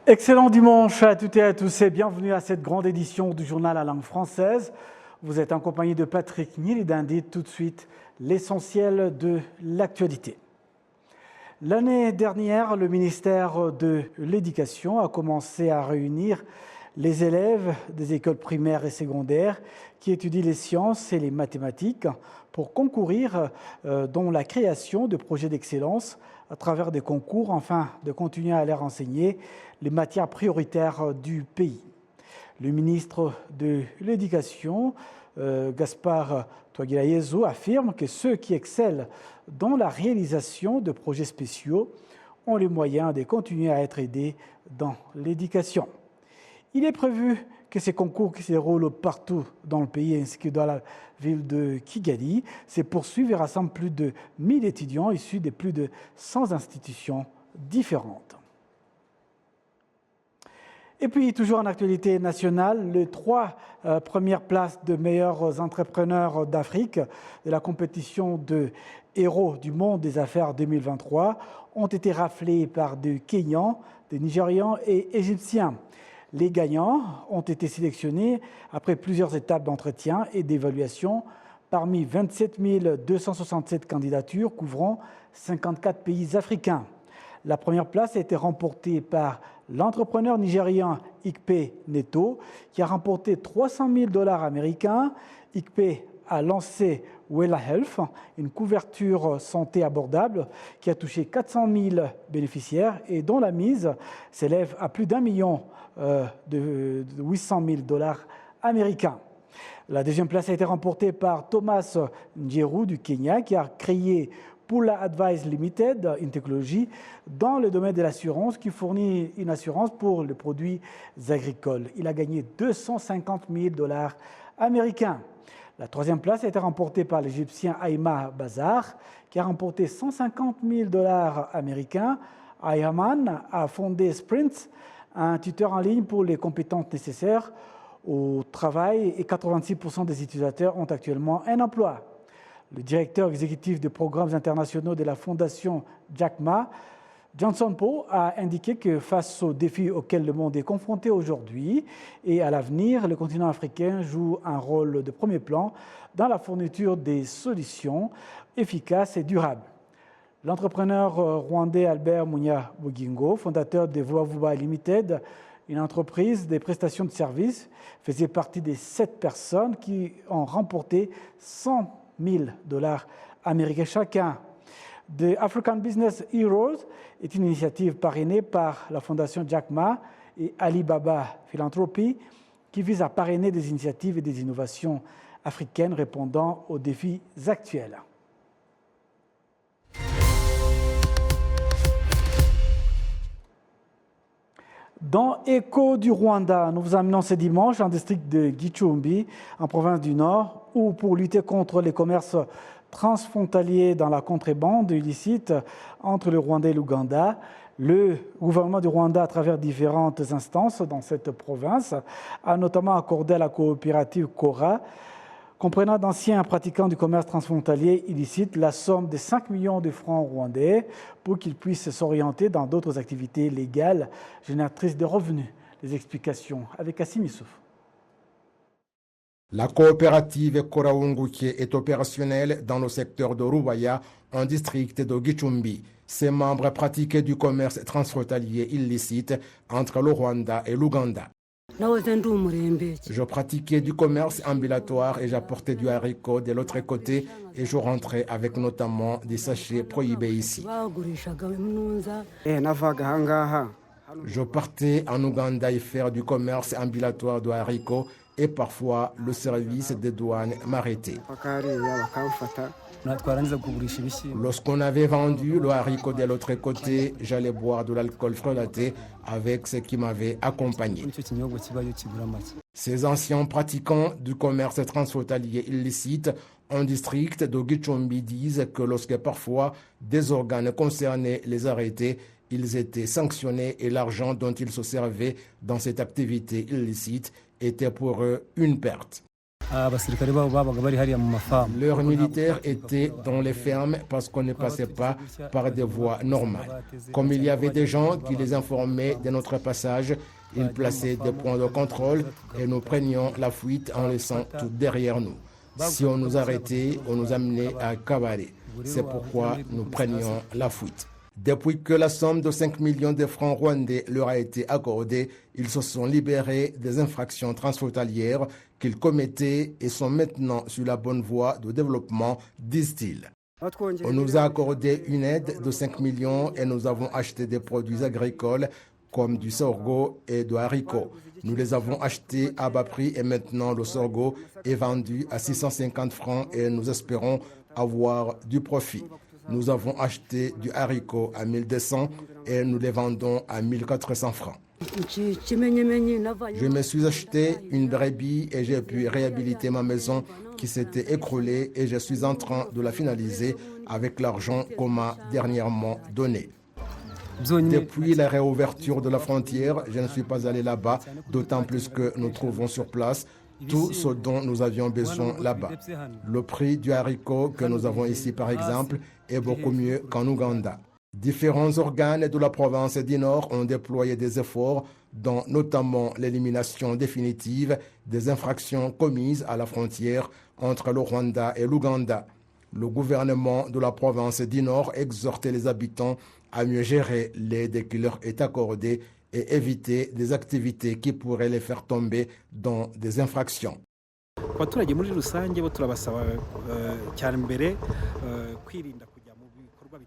Excellent dimanche à toutes et à tous et bienvenue à cette grande édition du journal à langue française. Vous êtes en compagnie de Patrick Nilidindi. Tout de suite, l'essentiel de l'actualité. L'année dernière, le ministère de l'Éducation a commencé à réunir les élèves des écoles primaires et secondaires qui étudient les sciences et les mathématiques pour concourir dans la création de projets d'excellence à travers des concours, afin de continuer à leur enseigner les matières prioritaires du pays. Le ministre de l'Éducation, Gaspard Twagilayezu, affirme que ceux qui excellent dans la réalisation de projets spéciaux ont les moyens de continuer à être aidés dans l'éducation. Il est prévu que ces concours qui se déroulent partout dans le pays ainsi que dans la ville de Kigali se poursuivent et rassemblent plus de 1000 étudiants issus de plus de 100 institutions différentes. Et puis, toujours en actualité nationale, les 3 premières places de meilleurs entrepreneurs d'Afrique de la compétition de héros du monde des affaires 2023 ont été raflées par des Kenyans, des Nigérians et Égyptiens. Les gagnants ont été sélectionnés après plusieurs étapes d'entretien et d'évaluation parmi 27 267 candidatures couvrant 54 pays africains. La première place a été remportée par l'entrepreneur nigérian Ikpe Neto, qui a remporté $300 000 américains. Ikpe a lancé Wella Health, une couverture santé abordable qui a touché 400 000 bénéficiaires et dont la mise s'élève à plus d'1 million de $800 000 américains. La deuxième place a été remportée par Thomas Njeru du Kenya, qui a créé Pula Advice Limited, une technologie dans le domaine de l'assurance qui fournit une assurance pour les produits agricoles. Il a gagné $250 000 américains. La troisième place a été remportée par l'Égyptien Aïma Bazar, qui a remporté $150 000 américains. Ayman a fondé Sprint, un tuteur en ligne pour les compétences nécessaires au travail, et 86% des utilisateurs ont actuellement un emploi. Le directeur exécutif des programmes internationaux de la fondation Jack Ma, Johnson Po, a indiqué que face aux défis auxquels le monde est confronté aujourd'hui et à l'avenir, le continent africain joue un rôle de premier plan dans la fourniture des solutions efficaces et durables. L'entrepreneur rwandais Albert Munya Bugingo, fondateur de Vuba Limited, une entreprise des prestations de services, faisait partie des 7 personnes qui ont remporté $100 000 américains chacun. The African Business Heroes est une initiative parrainée par la fondation Jack Ma et Alibaba Philanthropy qui vise à parrainer des initiatives et des innovations africaines répondant aux défis actuels. Dans Écho du Rwanda, nous vous amenons ce dimanche en district de Gicumbi, en province du Nord, où pour lutter contre les commerces transfrontaliers dans la contrebande illicite entre le Rwanda et l'Ouganda, le gouvernement du Rwanda, à travers différentes instances dans cette province, a notamment accordé à la coopérative Cora, comprenant d'anciens pratiquants du commerce transfrontalier illicite, la somme de 5 millions de francs rwandais pour qu'ils puissent s'orienter dans d'autres activités légales génératrices de revenus. Les explications avec Kassim Issouf. La coopérative Koraunguki est opérationnelle dans le secteur de Rubaya, en district de Gicumbi. Ses membres pratiquaient du commerce transfrontalier illicite entre le Rwanda et l'Ouganda. Je pratiquais du commerce ambulatoire et j'apportais du haricot de l'autre côté et je rentrais avec notamment des sachets prohibés ici. Je partais en Ouganda y faire du commerce ambulatoire de haricots et parfois le service des douanes m'arrêtait. Lorsqu'on avait vendu le haricot de l'autre côté, j'allais boire de l'alcool frelaté avec ce qui m'avait accompagné. Ces anciens pratiquants du commerce transfrontalier illicite en district de Gicumbi disent que lorsque parfois des organes concernés les arrêtaient, ils étaient sanctionnés et l'argent dont ils se servaient dans cette activité illicite était pour eux une perte. Leurs militaires étaient dans les fermes parce qu'on ne passait pas par des voies normales. Comme il y avait des gens qui les informaient de notre passage, ils plaçaient des points de contrôle et nous prenions la fuite en laissant tout derrière nous. Si on nous arrêtait, on nous amenait à Kabare. C'est pourquoi nous prenions la fuite. Depuis que la somme de 5 millions de francs rwandais leur a été accordée, ils se sont libérés des infractions transfrontalières qu'ils commettaient et sont maintenant sur la bonne voie de développement, disent-ils. On nous a accordé une aide de 5 millions et nous avons acheté des produits agricoles comme du sorgho et du haricot. Nous les avons achetés à bas prix et maintenant le sorgho est vendu à 650 francs et nous espérons avoir du profit. Nous avons acheté du haricot à 1200 et nous les vendons à 1400 francs. Je me suis acheté une brebis et j'ai pu réhabiliter ma maison qui s'était écroulée et je suis en train de la finaliser avec l'argent qu'on m'a dernièrement donné. Depuis la réouverture de la frontière, je ne suis pas allé là-bas, d'autant plus que nous trouvons sur place tout ce dont nous avions besoin là-bas. Le prix du haricot que nous avons ici, par exemple, est beaucoup mieux qu'en Ouganda. Différents organes de la province du Nord ont déployé des efforts, dont notamment l'élimination définitive des infractions commises à la frontière entre le Rwanda et l'Ouganda. Le gouvernement de la province du Nord exhortait les habitants à mieux gérer l'aide qui leur est accordée et éviter des activités qui pourraient les faire tomber dans des infractions.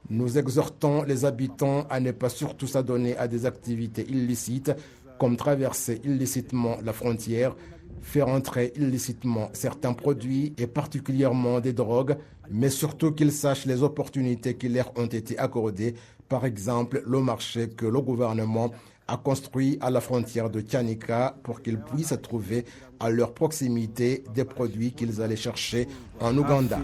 Nous exhortons les habitants à ne pas surtout s'adonner à des activités illicites comme traverser illicitement la frontière, faire entrer illicitement certains produits et particulièrement des drogues, mais surtout qu'ils sachent les opportunités qui leur ont été accordées, par exemple le marché que le gouvernement a construit à la frontière de Tchanika pour qu'ils puissent trouver à leur proximité des produits qu'ils allaient chercher en Ouganda.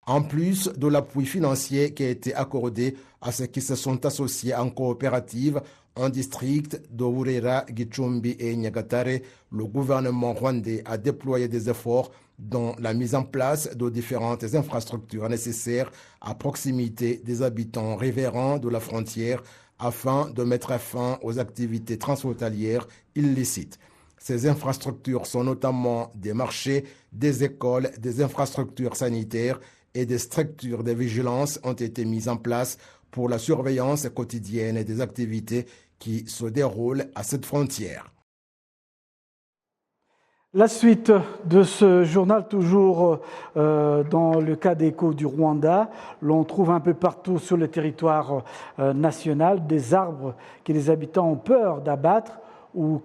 En plus de l'appui financier qui a été accordé à ceux qui se sont associés en coopérative en district de Burera, Gicumbi et Nyagatare, le gouvernement rwandais a déployé des efforts dans la mise en place de différentes infrastructures nécessaires à proximité des habitants riverains de la frontière afin de mettre fin aux activités transfrontalières illicites. Ces infrastructures sont notamment des marchés, des écoles, des infrastructures sanitaires et des structures de vigilance ont été mises en place pour la surveillance quotidienne des activités qui se déroulent à cette frontière. La suite de ce journal, toujours dans le cas d'écho du Rwanda, l'on trouve un peu partout sur le territoire national des arbres que les habitants ont peur d'abattre ou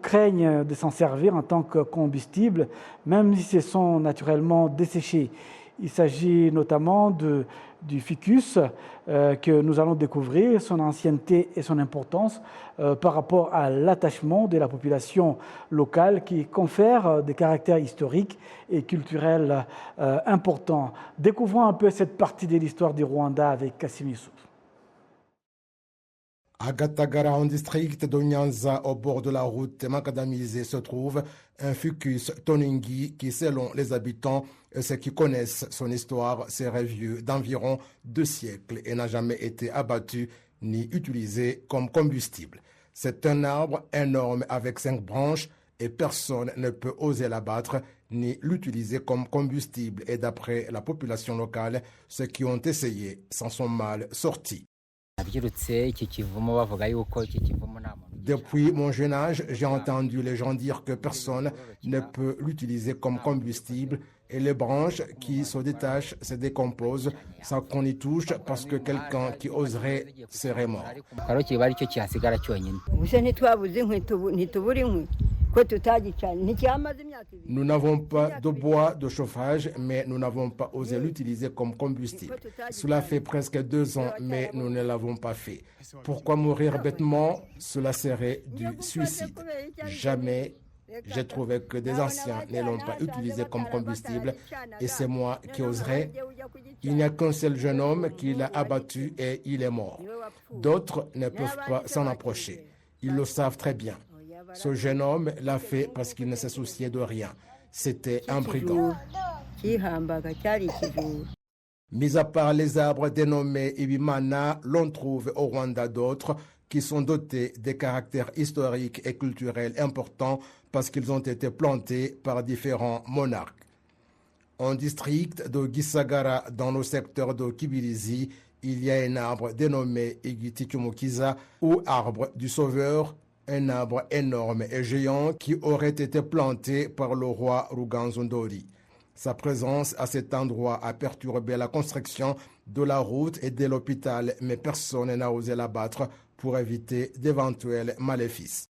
craignent de s'en servir en tant que combustible, même si ce sont naturellement desséchés. Il s'agit notamment du ficus que nous allons découvrir, son ancienneté et son importance par rapport à l'attachement de la population locale qui confère des caractères historiques et culturels importants. Découvrons un peu cette partie de l'histoire du Rwanda avec Kassim Youssouf. À Gatagara, en district de Nyanza, au bord de la route macadamisée, se trouve un ficus toningi qui, selon les habitants et ceux qui connaissent son histoire, serait vieux d'environ 2 siècles et n'a jamais été abattu ni utilisé comme combustible. C'est un arbre énorme avec 5 branches et personne ne peut oser l'abattre ni l'utiliser comme combustible. Et d'après la population locale, ceux qui ont essayé s'en sont mal sortis. Depuis mon jeune âge, j'ai entendu les gens dire que personne ne peut l'utiliser comme combustible et les branches qui se détachent se décomposent sans qu'on y touche parce que quelqu'un qui oserait serait mort. Nous n'avons pas de bois de chauffage, mais nous n'avons pas osé l'utiliser comme combustible. Cela fait presque 2 ans, mais nous ne l'avons pas fait. Pourquoi mourir bêtement? Cela serait du suicide. Jamais j'ai trouvé que des anciens ne l'ont pas utilisé comme combustible et c'est moi qui oserais. Il n'y a qu'un seul jeune homme qui l'a abattu et il est mort. D'autres ne peuvent pas s'en approcher. Ils le savent très bien. Ce jeune homme l'a fait parce qu'il ne se souciait de rien. C'était un brigand. Mis à part les arbres dénommés Ibimana, l'on trouve au Rwanda d'autres qui sont dotés de caractères historiques et culturels importants parce qu'ils ont été plantés par différents monarques. En district de Gisagara, dans le secteur de Kibirizi, il y a un arbre dénommé Igiti Cyumukiza ou arbre du sauveur, un arbre énorme et géant qui aurait été planté par le roi Ruganzondori. Sa présence à cet endroit a perturbé la construction de la route et de l'hôpital, mais personne n'a osé l'abattre pour éviter d'éventuels maléfices.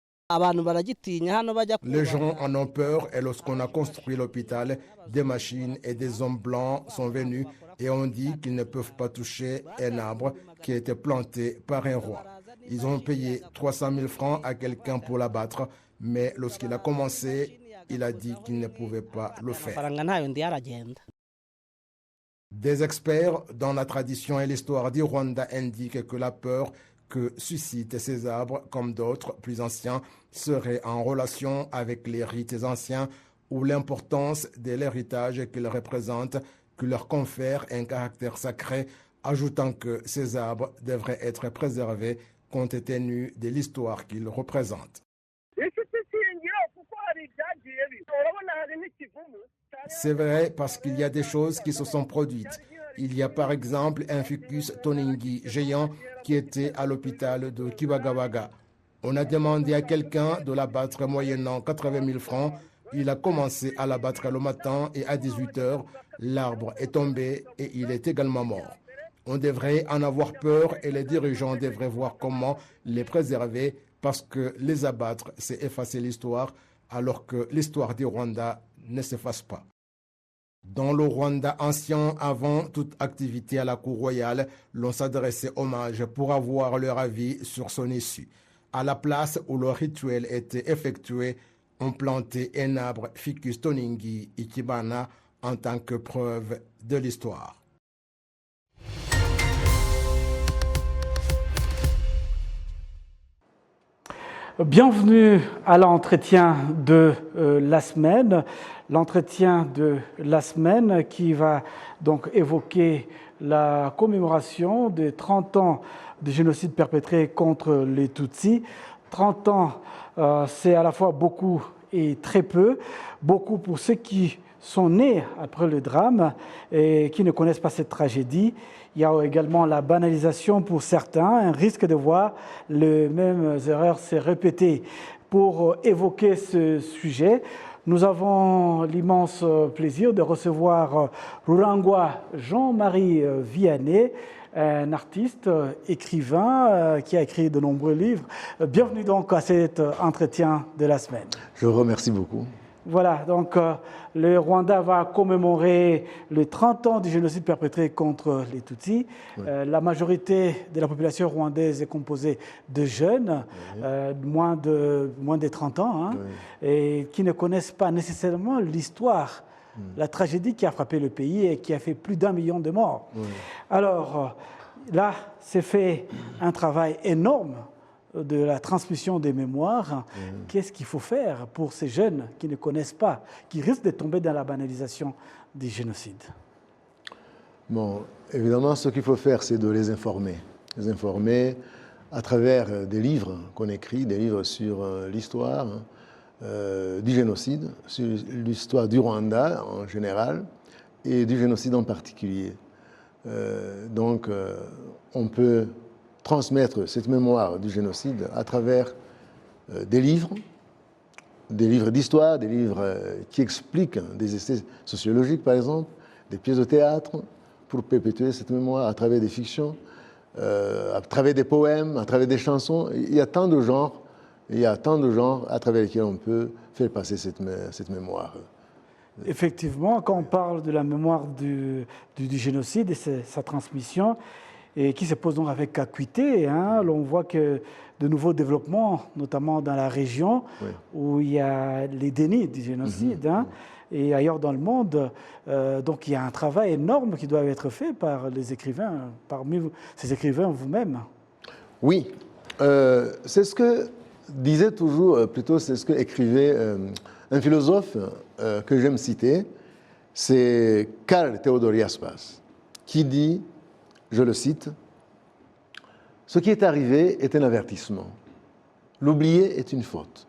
Les gens en ont peur et lorsqu'on a construit l'hôpital, des machines et des hommes blancs sont venus et ont dit qu'ils ne peuvent pas toucher un arbre qui a été planté par un roi. Ils ont payé 300 000 francs à quelqu'un pour l'abattre, mais lorsqu'il a commencé, il a dit qu'il ne pouvait pas le faire. Des experts dans la tradition et l'histoire du Rwanda indiquent que la peur que suscitent ces arbres, comme d'autres plus anciens, serait en relation avec les rites anciens ou l'importance de l'héritage qu'ils représentent, qui leur confère un caractère sacré, ajoutant que ces arbres devraient être préservés compte tenu de l'histoire qu'ils représentent. C'est vrai parce qu'il y a des choses qui se sont produites. Il y a par exemple un ficus toningi géant qui était à l'hôpital de Kibagabaga. On a demandé à quelqu'un de l'abattre moyennant 80 000 francs. Il a commencé à l'abattre le matin et à 18 h, l'arbre est tombé et il est également mort. On devrait en avoir peur et les dirigeants devraient voir comment les préserver parce que les abattre, c'est effacer l'histoire alors que l'histoire du Rwanda ne s'efface pas. Dans le Rwanda ancien, avant toute activité à la cour royale, l'on s'adressait hommage pour avoir leur avis sur son issue. À la place où le rituel était effectué, on plantait un arbre Ficus toningi ikibana en tant que preuve de l'histoire. Bienvenue à l'entretien de la semaine. L'entretien de la semaine qui va donc évoquer la commémoration des 30 ans du génocide perpétré contre les Tutsis. 30 ans, c'est à la fois beaucoup et très peu. Beaucoup pour ceux qui sont nés après le drame et qui ne connaissent pas cette tragédie. Il y a également la banalisation pour certains, un risque de voir les mêmes erreurs se répéter. Pour évoquer ce sujet, nous avons l'immense plaisir de recevoir Rurangwa Jean-Marie Vianney, un artiste, écrivain qui a écrit de nombreux livres. Bienvenue donc à cet entretien de la semaine. Je vous remercie beaucoup. Voilà, donc le Rwanda va commémorer les 30 ans du génocide perpétré contre les Tutsis. Oui. La majorité de la population rwandaise est composée de jeunes, moins de 30 ans, hein, et qui ne connaissent pas nécessairement l'histoire, la tragédie qui a frappé le pays et qui a fait plus d'1 million de morts. Alors là, c'est fait un travail énorme de la transmission des mémoires. Qu'est-ce qu'il faut faire pour ces jeunes qui ne connaissent pas, qui risquent de tomber dans la banalisation du génocide? Bon, évidemment, ce qu'il faut faire, c'est de les informer. Les informer à travers des livres qu'on écrit, des livres sur l'histoire du génocide, sur l'histoire du Rwanda en général et du génocide en particulier. Donc, on peut transmettre cette mémoire du génocide à travers des livres d'histoire, des livres qui expliquent des essais sociologiques, par exemple, des pièces de théâtre, pour perpétuer cette mémoire à travers des fictions, à travers des poèmes, à travers des chansons. Il y a tant de genres, à travers lesquels on peut faire passer cette mémoire. Effectivement, quand on parle de la mémoire du génocide et sa transmission, et qui se pose donc avec acuité, hein, l'on voit que de nouveaux développements, notamment dans la région, où il y a les dénis du génocide, et ailleurs dans le monde. Donc il y a un travail énorme qui doit être fait par les écrivains, parmi ces écrivains vous-même. Oui, c'est ce que disait toujours, plutôt c'est ce que écrivait un philosophe que j'aime citer, c'est Karl Theodor Jaspers, qui dit, je le cite, « Ce qui est arrivé est un avertissement. L'oublier est une faute.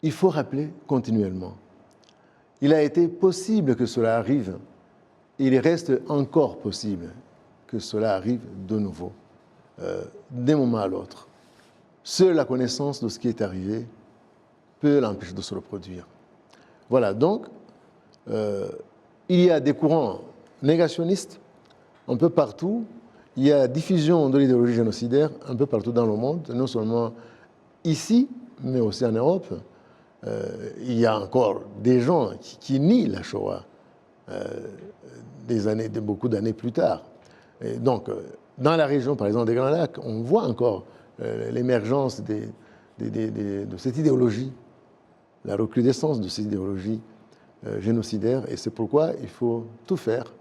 Il faut rappeler continuellement. Il a été possible que cela arrive, et il reste encore possible que cela arrive de nouveau, d'un moment à l'autre. Seule la connaissance de ce qui est arrivé peut l'empêcher de se reproduire. » Voilà, donc, il y a des courants négationnistes un peu partout. Il y a diffusion de l'idéologie génocidaire un peu partout dans le monde, non seulement ici, mais aussi en Europe. Il y a encore des gens qui nient la Shoah beaucoup d'années plus tard. Et donc, dans la région, par exemple, des Grands Lacs, on voit encore l'émergence de cette idéologie, la recrudescence de cette idéologie génocidaire. Et c'est pourquoi il faut tout faire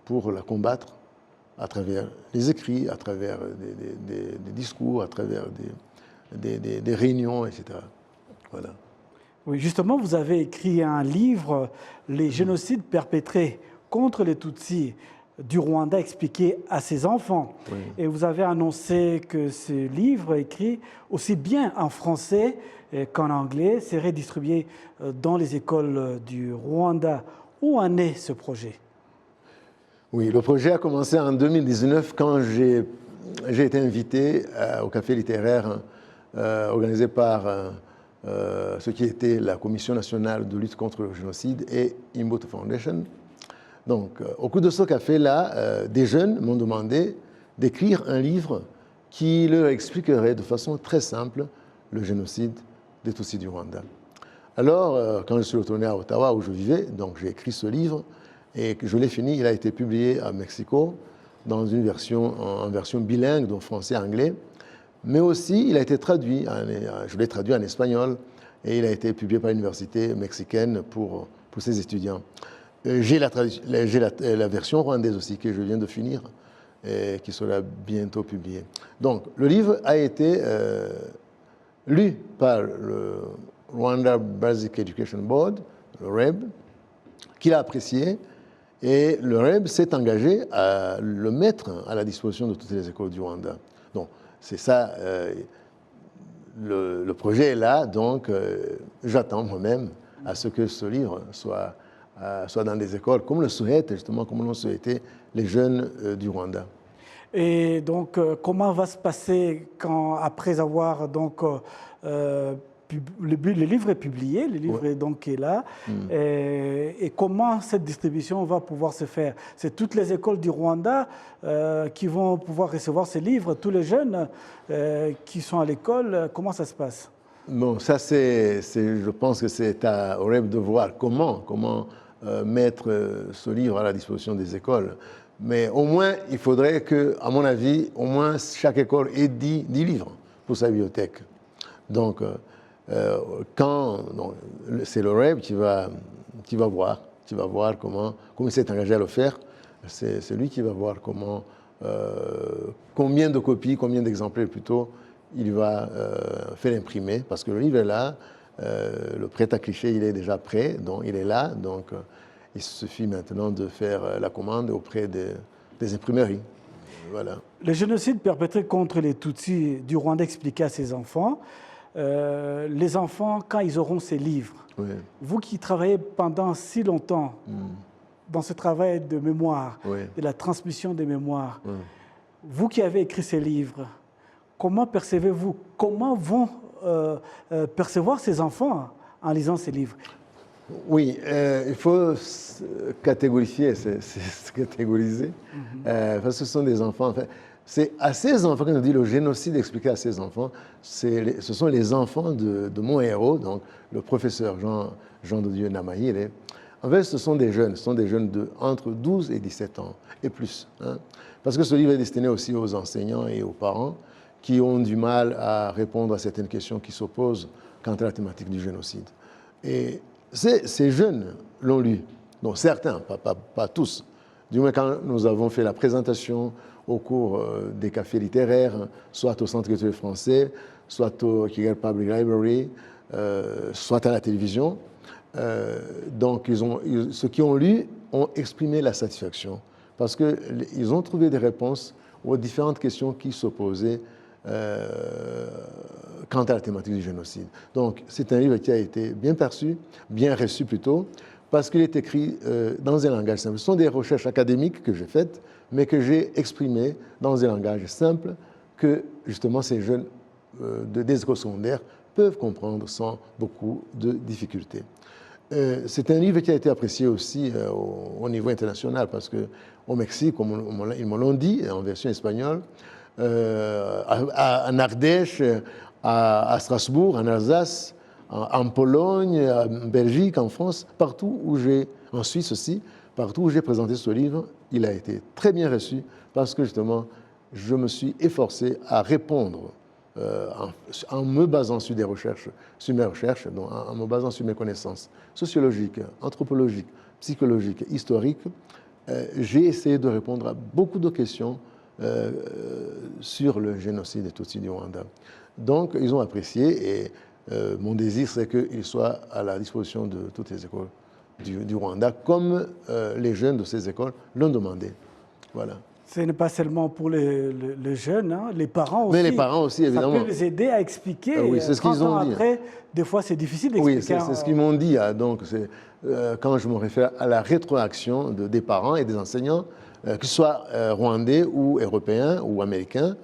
pour la combattre à travers les écrits, à travers des discours, à travers des réunions, etc. Voilà. Oui, justement, vous avez écrit un livre, Les génocides perpétrés contre les Tutsis du Rwanda expliqué à ses enfants. Oui. Et vous avez annoncé que ce livre, écrit aussi bien en français qu'en anglais, serait distribué dans les écoles du Rwanda. Où en est ce projet? Oui, le projet a commencé en 2019 quand j'ai été invité au café littéraire organisé par ce qui était la Commission nationale de lutte contre le génocide et Imbuto Foundation. Donc, au cours de ce café-là, des jeunes m'ont demandé d'écrire un livre qui leur expliquerait de façon très simple le génocide des Tutsis du Rwanda. Alors, quand je suis retourné à Ottawa, où je vivais, donc j'ai écrit ce livre et je l'ai fini. Il a été publié à Mexico dans une version, en version bilingue, donc français-anglais. Mais aussi, il a été traduit, je l'ai traduit en espagnol, et il a été publié par l'université mexicaine pour ses étudiants. J'ai la version rwandaise aussi, que je viens de finir, et qui sera bientôt publiée. Donc, le livre a été lu par le Rwanda Basic Education Board, le REB, qui l'a apprécié, et le REB s'est engagé à le mettre à la disposition de toutes les écoles du Rwanda. Donc, c'est ça, le projet est là, donc j'attends moi-même à ce que ce livre soit dans des écoles, comme le souhaitent, justement, comme l'ont souhaité les jeunes du Rwanda. Et donc, comment va se passer après avoir donc, le livre est publié, le livre est donc est là, et comment cette distribution va pouvoir se faire? C'est toutes les écoles du Rwanda qui vont pouvoir recevoir ces livres, tous les jeunes qui sont à l'école, comment ça se passe? Bon, ça je pense que c'est au REB de voir comment mettre ce livre à la disposition des écoles. Mais au moins, il faudrait que, à mon avis, au moins chaque école ait 10 livres pour sa bibliothèque. Donc, c'est le REB qui va voir comment il s'est engagé à le faire. C'est lui qui va voir combien de copies, combien d'exemplaires plutôt, il va faire imprimer, parce que le livre est là, le prêt à cliché, il est déjà prêt, donc il est là, donc il suffit maintenant de faire la commande auprès des imprimeries. Voilà. Le génocide perpétré contre les Tutsis du Rwanda expliqué à ses enfants. Les enfants, quand ils auront ces livres, vous qui travaillez pendant si longtemps dans ce travail de mémoire, de la transmission des mémoires, vous qui avez écrit ces livres, comment percevez-vous, comment vont percevoir ces enfants en lisant ces livres? Oui, il faut catégoriser, catégoriser, parce que ce sont des enfants. Enfin, c'est à ces enfants, quand on dit le génocide expliqué à ces enfants, ce sont les enfants de mon héros, donc le professeur Jean de Dieu Namahire. En fait, ce sont des jeunes entre 12 et 17 ans et plus. Hein, parce que ce livre est destiné aussi aux enseignants et aux parents qui ont du mal à répondre à certaines questions qui s'opposent quant à la thématique du génocide. Et ces jeunes l'ont lu, donc certains, pas tous. Du moins, quand nous avons fait la présentation au cours des cafés littéraires, soit au Centre culturel français, soit au Kigali Public Library, soit à la télévision. Donc, ceux qui ont lu ont exprimé la satisfaction parce qu'ils ont trouvé des réponses aux différentes questions qui se posaient quant à la thématique du génocide. Donc, c'est un livre qui a été bien perçu, bien reçu plutôt, parce qu'il est écrit dans un langage simple. Ce sont des recherches académiques que j'ai faites, mais que j'ai exprimées dans un langage simple que, justement, ces jeunes des écoles secondaires peuvent comprendre sans beaucoup de difficultés. C'est un livre qui a été apprécié aussi au niveau international, parce qu'au Mexique, ils me l'ont dit en version espagnole, en Ardèche, à Strasbourg, en Alsace, en Pologne, en Belgique, en France, partout où en Suisse aussi, partout où j'ai présenté ce livre, il a été très bien reçu parce que justement, je me suis efforcé à répondre en me basant sur des recherches, sur mes recherches, donc en me basant sur mes connaissances sociologiques, anthropologiques, psychologiques, historiques. J'ai essayé de répondre à beaucoup de questions sur le génocide des Tutsis du Rwanda. Donc, ils ont apprécié et mon désir, c'est qu'il soit à la disposition de toutes les écoles du Rwanda, comme les jeunes de ces écoles l'ont demandé. Voilà. Ce n'est pas seulement pour les jeunes, hein, les parents aussi. Mais les parents aussi, évidemment. Ça peut les aider à expliquer. Oui, c'est ce qu'ils ont dit. Après, des fois, c'est difficile d'expliquer. Oui, c'est ce qu'ils m'ont dit. Hein. Donc, quand je me réfère à la rétroaction des parents et des enseignants, que ce soit rwandais ou européens ou américains,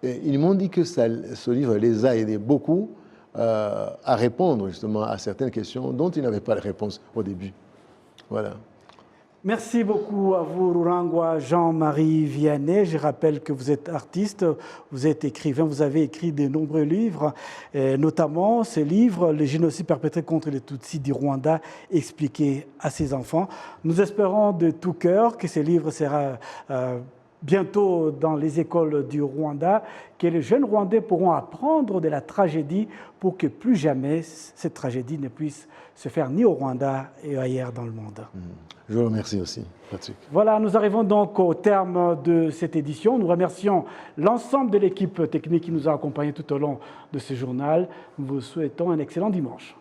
ils m'ont dit que ce livre les a aidés beaucoup à répondre justement à certaines questions dont ils n'avaient pas de réponse au début. Voilà. Merci beaucoup à vous, Rurangwa Jean-Marie Vianney. Je rappelle que vous êtes artiste, vous êtes écrivain, vous avez écrit de nombreux livres, notamment ce livre, Le génocide perpétré contre les Tutsis du Rwanda, expliqué à ses enfants. Nous espérons de tout cœur que ce livre sera bientôt dans les écoles du Rwanda, que les jeunes Rwandais pourront apprendre de la tragédie pour que plus jamais cette tragédie ne puisse se faire ni au Rwanda et ailleurs dans le monde. Je vous remercie aussi, Patrick. Voilà, nous arrivons donc au terme de cette édition. Nous remercions l'ensemble de l'équipe technique qui nous a accompagnés tout au long de ce journal. Nous vous souhaitons un excellent dimanche.